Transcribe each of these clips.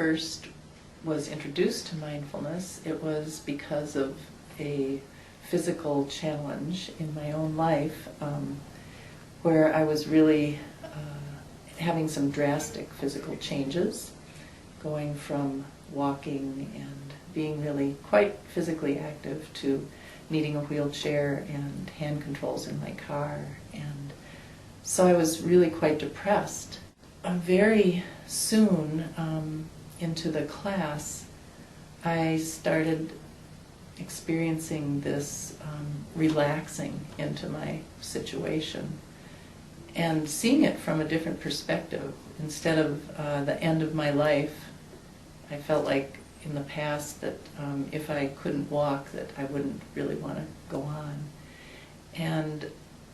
first was introduced to mindfulness, it was because of a physical challenge in my own life, where I was really having some drastic physical changes, going from walking and being really quite physically active to needing a wheelchair and hand controls in my car. And so I was really quite depressed. Very soon into the class, I started experiencing this relaxing into my situation and seeing it from a different perspective. Instead of the end of my life, I felt like in the past that if I couldn't walk, that I wouldn't really want to go on. And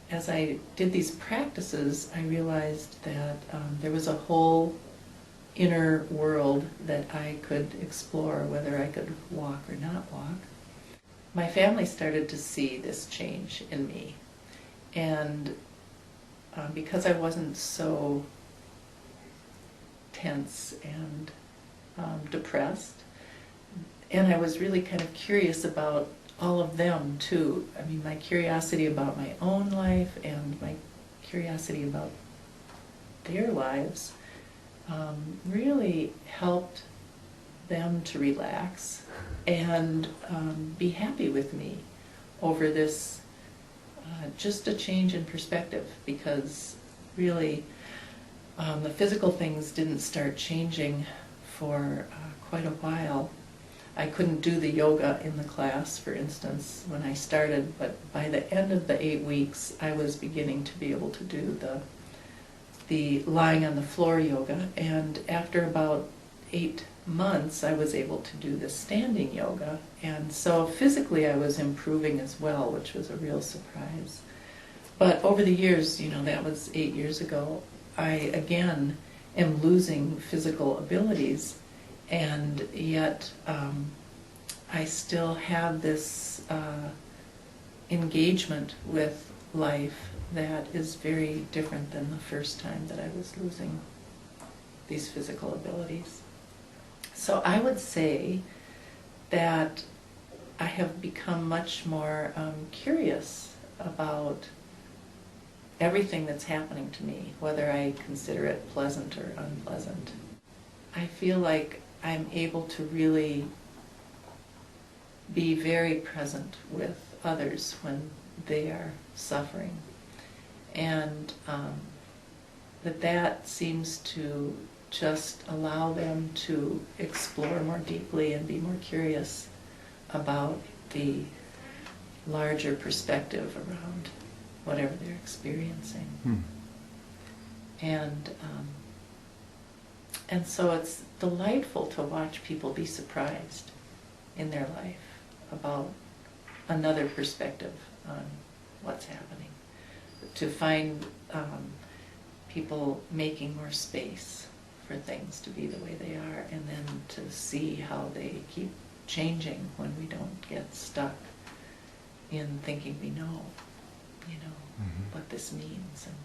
as I did these practices, I realized that there was a whole inner world that I could explore, whether I could walk or not walk. My family started to see this change in me. And because I wasn't so tense and depressed, and I was really kind of curious about all of them too. I mean, my curiosity about my own life and my curiosity about their lives really helped them to relax and be happy with me over this just a change in perspective, because really the physical things didn't start changing for quite a while. I couldn't do the yoga in the class, for instance, when I started, but by the end of the 8 weeks, I was beginning to be able to do the lying on the floor yoga, and after about 8 months, I was able to do the standing yoga, and so physically I was improving as well, which was a real surprise. But over the years, you know, that was 8 years ago, I again am losing physical abilities, and yet I still have this engagement with life that is very different than the first time that I was losing these physical abilities. So I would say that I have become much more curious about everything that's happening to me, whether I consider it pleasant or unpleasant. I feel like I'm able to really be very present with others when they are suffering, and that seems to just allow them to explore more deeply and be more curious about the larger perspective around whatever they're experiencing. And so it's delightful to watch people be surprised in their life about another perspective on what's happening. To find people making more space for things to be the way they are, and then to see how they keep changing when we don't get stuck in thinking we know, what this means. And